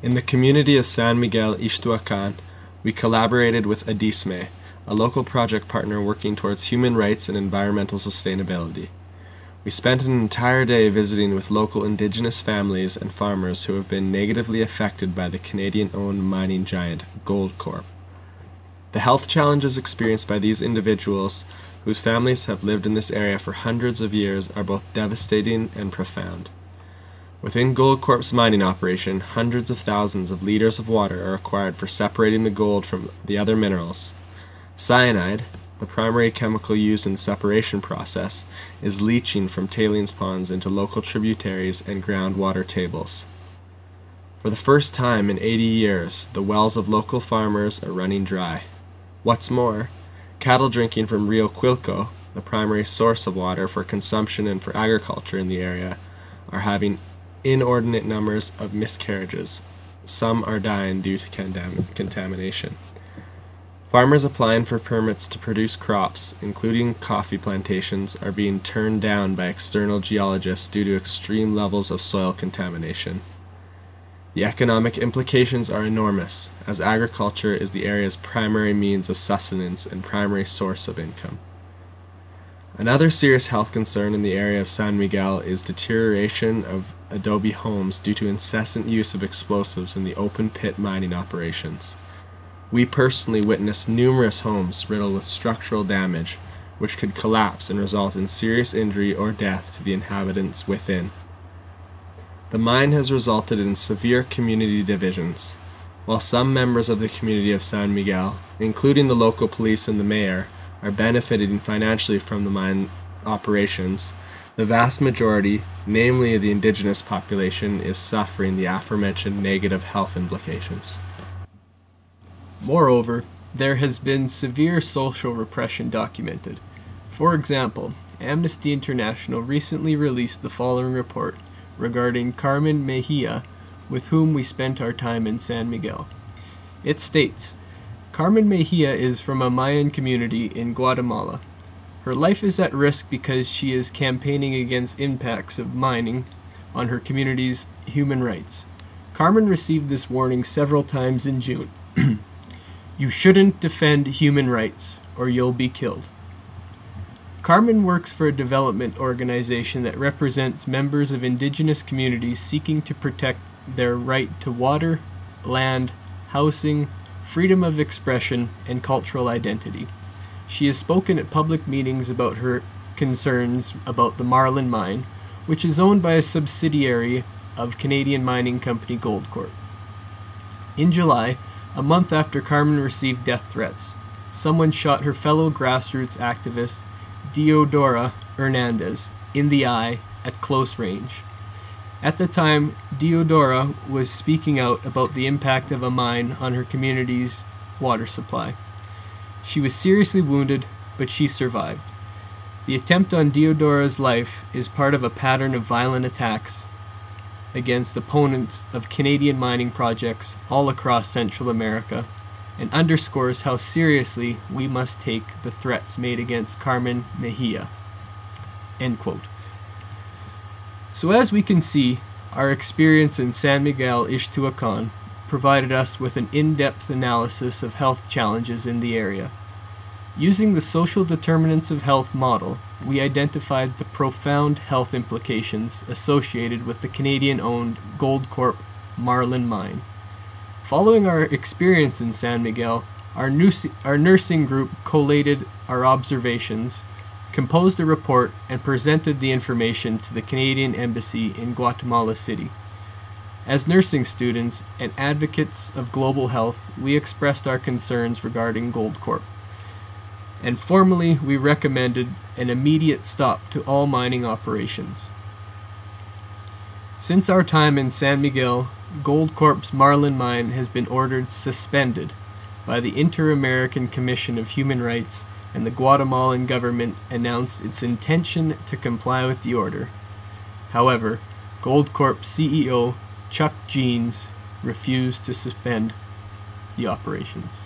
In the community of San Miguel Ixtahuacán, we collaborated with Adisme, a local project partner working towards human rights and environmental sustainability. We spent an entire day visiting with local indigenous families and farmers who have been negatively affected by the Canadian-owned mining giant Goldcorp. The health challenges experienced by these individuals, whose families have lived in this area for hundreds of years, are both devastating and profound. Within Goldcorp's mining operation, hundreds of thousands of liters of water are required for separating the gold from the other minerals. Cyanide, the primary chemical used in the separation process, is leaching from tailings ponds into local tributaries and groundwater tables. For the first time in 80 years, the wells of local farmers are running dry. What's more, cattle drinking from Rio Quilco, the primary source of water for consumption and for agriculture in the area, are having inordinate numbers of miscarriages. Some are dying due to contamination. Farmers applying for permits to produce crops, including coffee plantations, are being turned down by external geologists due to extreme levels of soil contamination. The economic implications are enormous, as agriculture is the area's primary means of sustenance and primary source of income. Another serious health concern in the area of San Miguel is deterioration of adobe homes due to incessant use of explosives in the open pit mining operations. We personally witnessed numerous homes riddled with structural damage, which could collapse and result in serious injury or death to the inhabitants within. The mine has resulted in severe community divisions. While some members of the community of San Miguel, including the local police and the mayor, are benefiting financially from the mine operations, the vast majority, namely the indigenous population, is suffering the aforementioned negative health implications. Moreover, there has been severe social repression documented. For example, Amnesty International recently released the following report regarding Carmen Mejia, with whom we spent our time in San Miguel. It states, Carmen Mejia is from a Mayan community in Guatemala. Her life is at risk because she is campaigning against impacts of mining on her community's human rights. Carmen received this warning several times in June. You shouldn't defend human rights, or you'll be killed. Carmen works for a development organization that represents members of indigenous communities seeking to protect their right to water, land, housing, freedom of expression, and cultural identity. She has spoken at public meetings about her concerns about the Marlin mine, which is owned by a subsidiary of Canadian mining company Goldcorp. In July, a month after Carmen received death threats, someone shot her fellow grassroots activist Diodora Hernandez in the eye at close range. At the time, Diodora was speaking out about the impact of a mine on her community's water supply. She was seriously wounded, but she survived. The attempt on Diodora's life is part of a pattern of violent attacks against opponents of Canadian mining projects all across Central America, and underscores how seriously we must take the threats made against Carmen Mejia." End quote. So as we can see, our experience in San Miguel Ixtahuacán provided us with an in-depth analysis of health challenges in the area. Using the social determinants of health model, we identified the profound health implications associated with the Canadian-owned Goldcorp Marlin mine. Following our experience in San Miguel, our nursing group collated our observations, composed a report, and presented the information to the Canadian Embassy in Guatemala City. As nursing students and advocates of global health, we expressed our concerns regarding Goldcorp, and formally we recommended an immediate stop to all mining operations. Since our time in San Miguel, Goldcorp's Marlin mine has been ordered suspended by the Inter-American Commission of Human Rights, and the Guatemalan government announced its intention to comply with the order. However, Goldcorp CEO Chuck Jeans refused to suspend the operations.